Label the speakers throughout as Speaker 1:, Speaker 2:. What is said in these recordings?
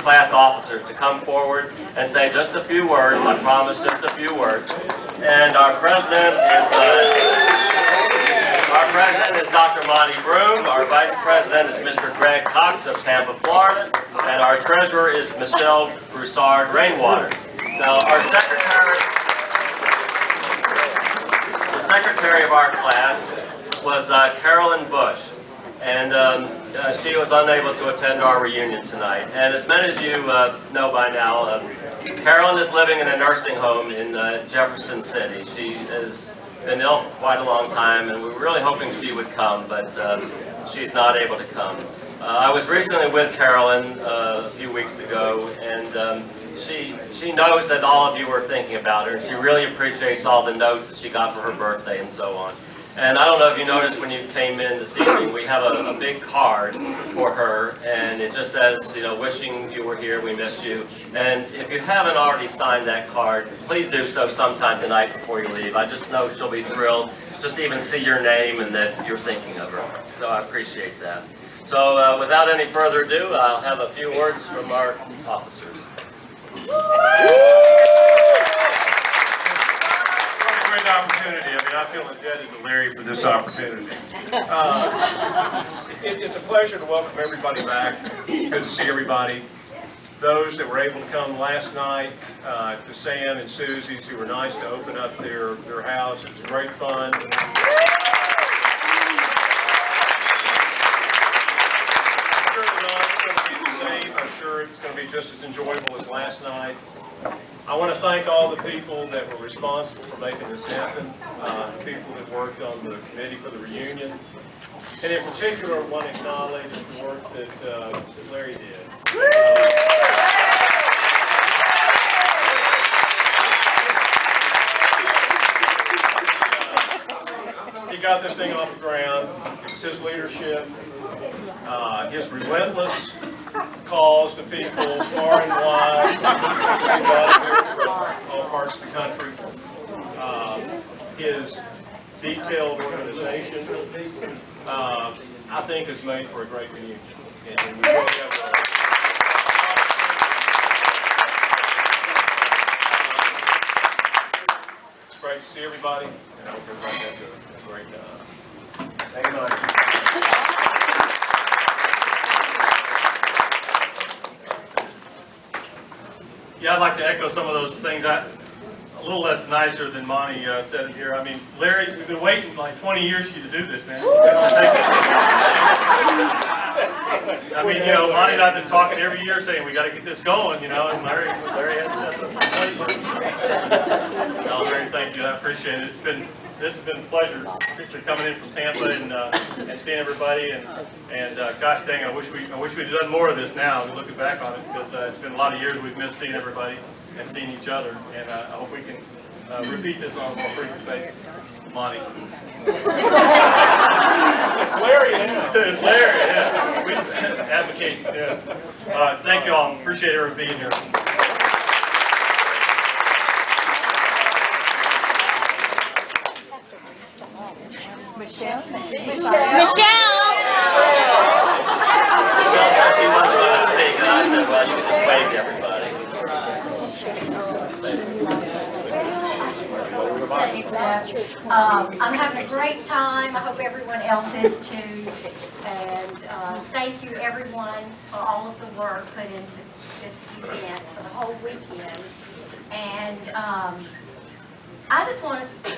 Speaker 1: class officers to come forward and say just a few words. I promise, just a few words. And our president is Dr. Monty Broom. Our vice president is Mr. Greg Cox of Tampa, Florida. And our treasurer is Michelle Broussard Rainwater. Now, our secretary of our class was Carolyn Bush, and she was unable to attend our reunion tonight. And as many of you know by now, Carolyn is living in a nursing home in Jefferson City. She has been ill for quite a long time, and we were really hoping she would come, but she's not able to come. I was recently with Carolyn a few weeks ago, and she knows that all of you were thinking about her, and she really appreciates all the notes that she got for her birthday and so on. And I don't know if you noticed when you came in this evening, we have a big card for her, and it just says, you know, wishing you were here, we missed you. And if you haven't already signed that card, please do so sometime tonight before you leave. I just know she'll be thrilled just to even see your name and that you're thinking of her. So I appreciate that. So without any further ado, I'll have a few words from our officers.
Speaker 2: Great opportunity. I mean, I feel indebted to Larry for this opportunity. It's a pleasure to welcome everybody back. Good to see everybody. Those that were able to come last night, to Sam and Susie's, who were nice to open up their house. It was great fun. I'm sure it's going to be just as enjoyable as last night. I want to thank all the people that were responsible for making this happen, the people that worked on the committee for the reunion, and in particular I want to acknowledge the work that Larry did. He got this thing off the ground. It's his leadership, his relentless calls to people far and wide, from all parts of the country. His detailed organization, I think, has made for a great reunion. And we really have it's great to see everybody, and I hope everybody has a great thank you much.
Speaker 3: Yeah, I'd like to echo some of those things. A little less nicer than Monty said it here. I mean, Larry, we've been waiting like 20 years for you to do this, man. I mean, you know, Monty and I have been talking every year saying we got to get this going, you know, and Larry had set something No, Larry, thank you. I appreciate it. This has been a pleasure, particularly coming in from Tampa and seeing everybody. And gosh dang, I wish we'd done more of this now. We're looking back on it because it's been a lot of years we've missed seeing everybody and seeing each other. And I hope we can repeat this on a more frequent basis. Monty.
Speaker 2: It's Larry, yeah.
Speaker 3: It's Larry, yeah. We advocate, yeah. Thank you all. Appreciate everyone being here.
Speaker 4: Michelle said she
Speaker 1: Michelle said she wasn't going to speak, and I said, well, you can wave to everybody.
Speaker 4: I'm having a great time. I hope everyone else is too. And thank you, everyone, for all of the work put into this event for the whole weekend. And I just want to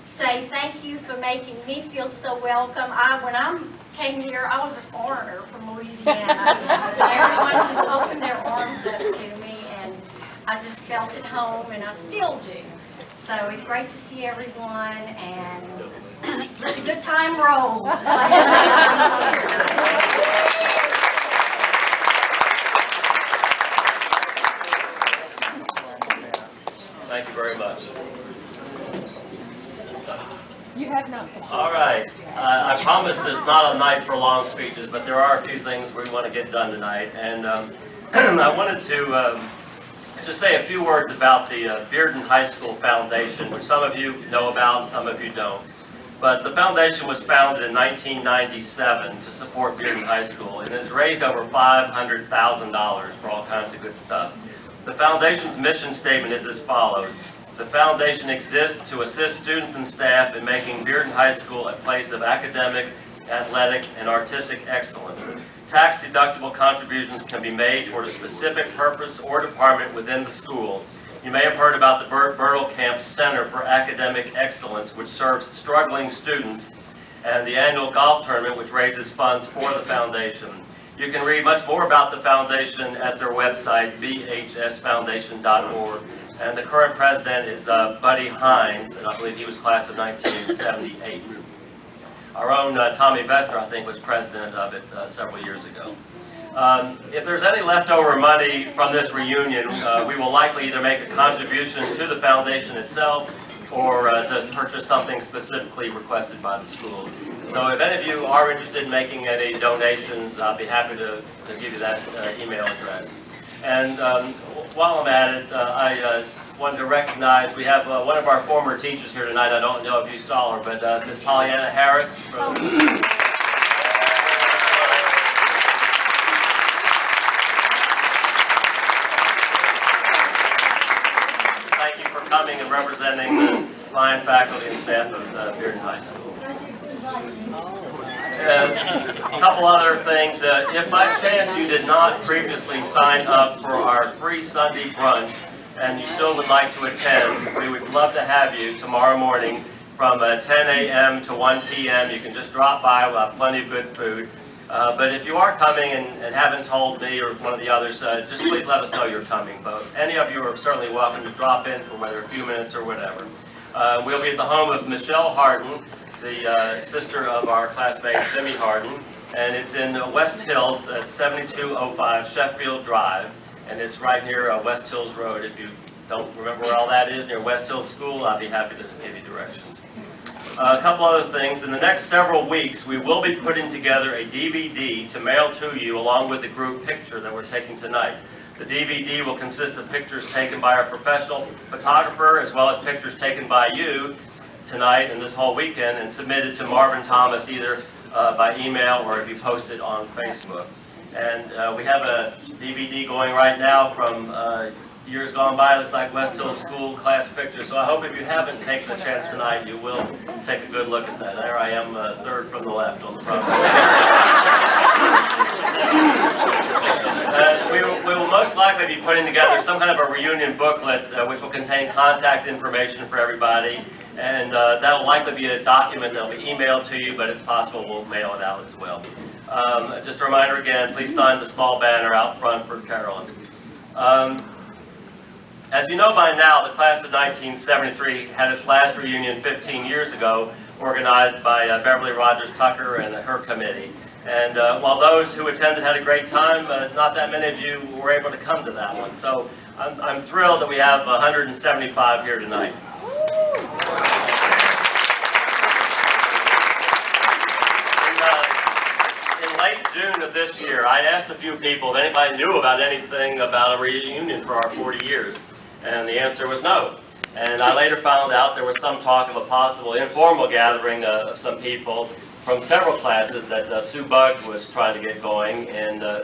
Speaker 4: say thank you for making me feel so welcome. When I came here, I was a foreigner from Louisiana. Everyone just opened their arms up to me, and I just felt at home, and I still do. So it's great to see everyone, and let the good time roll. Just like
Speaker 1: Thank you very much.
Speaker 5: You have not.
Speaker 1: All right. I promised it's not a night for long speeches, but there are a few things we want to get done tonight. And I wanted to just say a few words about the Bearden High School Foundation, which some of you know about and some of you don't. But the foundation was founded in 1997 to support Bearden High School, and has raised over $500,000 for all kinds of good stuff. The foundation's mission statement is as follows. The foundation exists to assist students and staff in making Bearden High School a place of academic, athletic, and artistic excellence. Tax-deductible contributions can be made toward a specific purpose or department within the school. You may have heard about the Bert Bertelkamp Center for Academic Excellence, which serves struggling students, and the annual golf tournament, which raises funds for the foundation. You can read much more about the foundation at their website, bhsfoundation.org. And the current president is Buddy Hines, and I believe he was class of 1978. Our own Tommy Vester, I think, was president of it several years ago. If there's any leftover money from this reunion, we will likely either make a contribution to the foundation itself or to purchase something specifically requested by the school. So if any of you are interested in making any donations, I'll be happy to give you that email address. And while I'm at it, I wanted to recognize, we have one of our former teachers here tonight. I don't know if you saw her, but Miss Pollyanna Harris. Thank you for coming and representing the fine faculty and staff of Bearden High School. A couple other things. If by chance you did not previously sign up for our free Sunday brunch and you still would like to attend, we would love to have you tomorrow morning from 10 a.m. to 1 p.m. You can just drop by. We'll have plenty of good food. But if you are coming and haven't told me or one of the others, just please let us know you're coming. But any of you are certainly welcome to drop in for whether a few minutes or whatever. We'll be at the home of Michelle Harden, the sister of our classmate Jimmy Harden, and it's in West Hills at 7205 Sheffield Drive, and it's right near West Hills Road. If you don't remember where all that is, near West Hills School, I'll be happy to give you directions. A couple other things. In the next several weeks, we will be putting together a DVD to mail to you along with the group picture that we're taking tonight. The DVD will consist of pictures taken by our professional photographer as well as pictures taken by you tonight and this whole weekend and submitted to Marvin Thomas either by email or if you post it on Facebook. And we have a DVD going right now from years gone by. It looks like West Hill School class pictures. So I hope if you haven't taken the chance tonight, you will take a good look at that. There I am, third from the left on the front. We will most likely be putting together some kind of a reunion booklet which will contain contact information for everybody. And that'll likely be a document that'll be emailed to you, but it's possible we'll mail it out as well. Just a reminder again, please sign the small banner out front for Carolyn. As you know by now, the class of 1973 had its last reunion 15 years ago, organized by Beverly Rogers Tucker and her committee. And while those who attended had a great time, not that many of you were able to come to that one. So I'm thrilled that we have 175 here tonight. In late June of this year, I asked a few people if anybody knew about anything about a reunion for our 40 years. And the answer was no. And I later found out there was some talk of a possible informal gathering of some people from several classes that Sue Bugg was trying to get going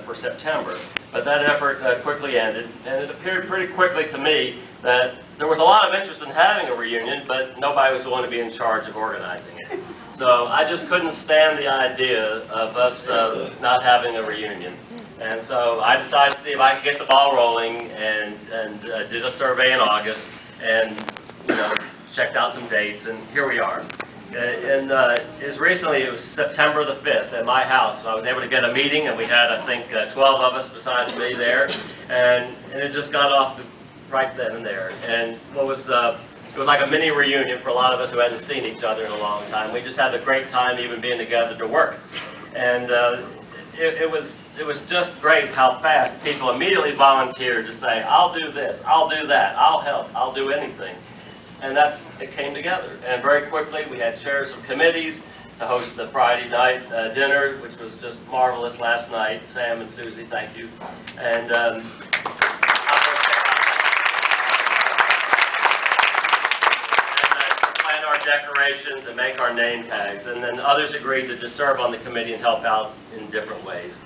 Speaker 1: for September. But that effort quickly ended, and it appeared pretty quickly to me that there was a lot of interest in having a reunion, but nobody was willing to be in charge of organizing it. So I just couldn't stand the idea of us not having a reunion. And so I decided to see if I could get the ball rolling and did a survey in August and checked out some dates, and here we are. And as recently, it was September the 5th at my house. So I was able to get a meeting, and we had, I think, 12 of us besides me there, and it just got off right then and there. And it was like a mini reunion for a lot of us who hadn't seen each other in a long time. We just had a great time even being together to work. And it was just great how fast people immediately volunteered to say, I'll do this, I'll do that, I'll help, I'll do anything. And it came together. And very quickly we had chairs of committees to host the Friday night dinner, which was just marvelous last night. Sam and Susie, thank you. And planned our decorations and make our name tags, and then others agreed to just serve on the committee and help out in different ways.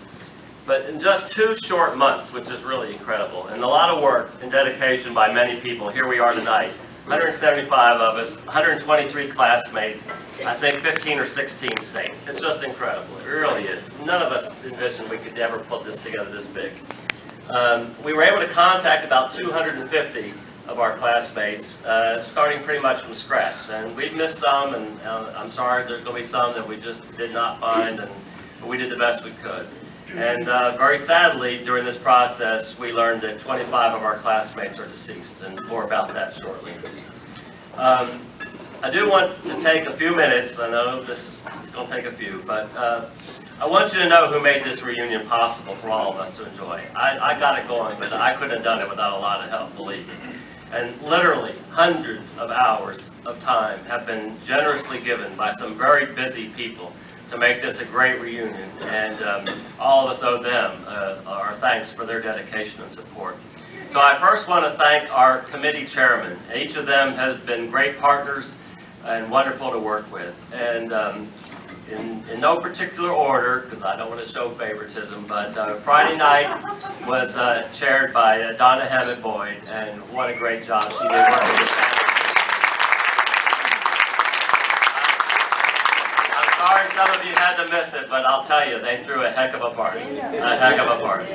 Speaker 1: But in just 2 short months, which is really incredible, and a lot of work and dedication by many people, here we are tonight, 175 of us, 123 classmates, I think 15 or 16 states. It's just incredible. It really is. None of us envisioned we could ever put this together this big. We were able to contact about 250 of our classmates, starting pretty much from scratch. And we've missed some, and I'm sorry, there's going to be some that we just did not find, but we did the best we could. And very sadly, during this process, we learned that 25 of our classmates are deceased, and more about that shortly. I do want to take a few minutes. I know this is going to take a few, but I want you to know who made this reunion possible for all of us to enjoy. I got it going, but I couldn't have done it without a lot of help, believe me. And literally, hundreds of hours of time have been generously given by some very busy people to make this a great reunion, and all of us owe them our thanks for their dedication and support. So I first want to thank our committee chairmen. Each of them has been great partners and wonderful to work with. And in no particular order, because I don't want to show favoritism, but Friday night was chaired by Donna Hammett Boyd, and what a great job she did working with that. Sorry some of you had to miss it, but I'll tell you, they threw a heck of a party. A heck of a party.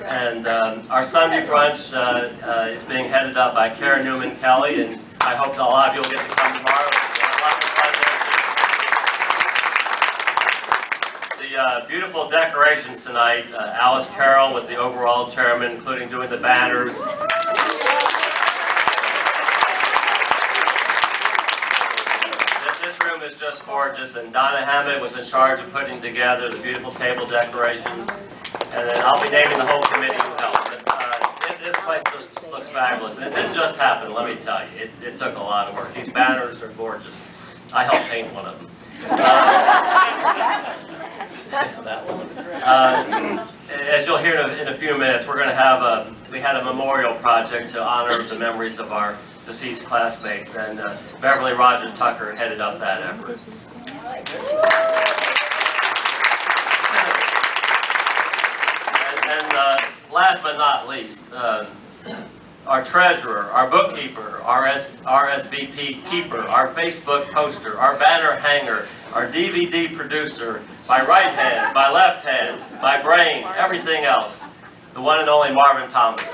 Speaker 1: And our Sunday brunch is being headed up by Karen Newman Kelly, and I hope that a lot of you will get to come tomorrow. Lots of fun there. The beautiful decorations tonight, Alice Carroll was the overall chairman, including doing the banners. Is just gorgeous, and Donna Hammett was in charge of putting together the beautiful table decorations, and then I'll be naming the whole committee who helped. But, this place looks fabulous, and it didn't just happen, let me tell you. It took a lot of work. These banners are gorgeous. I helped paint one of them. As you'll hear in a few minutes, we're going to have we had a memorial project to honor the memories of our deceased classmates, and Beverly Rogers Tucker headed up that effort. And last but not least, our treasurer, our bookkeeper, our RSVP keeper, our Facebook poster, our banner hanger, our DVD producer, my right hand, my left hand, my brain, everything else, the one and only Marvin Thomas.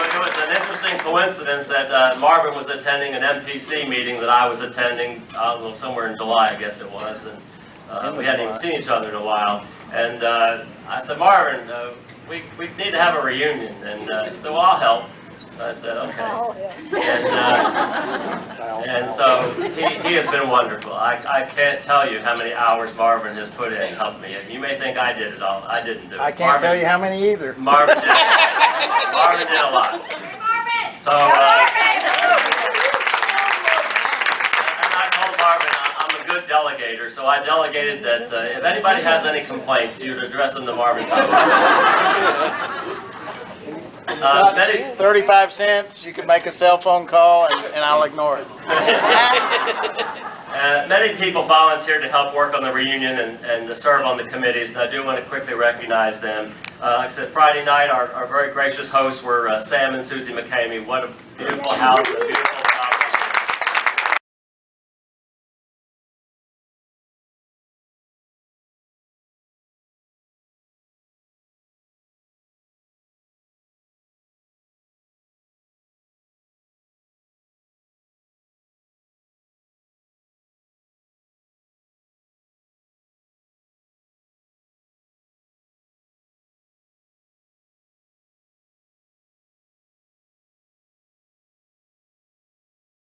Speaker 1: It was an interesting coincidence that Marvin was attending an MPC meeting that I was attending, somewhere in July, I guess it was, and we hadn't even seen each other in a while. And I said, Marvin, we need to have a reunion, and he said, well, I'll help. I said, okay. And so he has been wonderful. I can't tell you how many hours Marvin has put in to help me. You may think I did it all. I didn't do it.
Speaker 6: I can't tell you how many either.
Speaker 1: Marvin did. Marvin did a lot. So, and I told Marvin I'm a good delegator, so I delegated that if anybody has any complaints, you'd address them to Marvin Thomas.
Speaker 6: 35 cents, you can make a cell phone call and I'll ignore it.
Speaker 1: Many people volunteered to help work on the reunion and to serve on the committees, and I do want to quickly recognize them. Like I said, Friday night, our very gracious hosts were Sam and Susie McCamey. What a beautiful house, a beautiful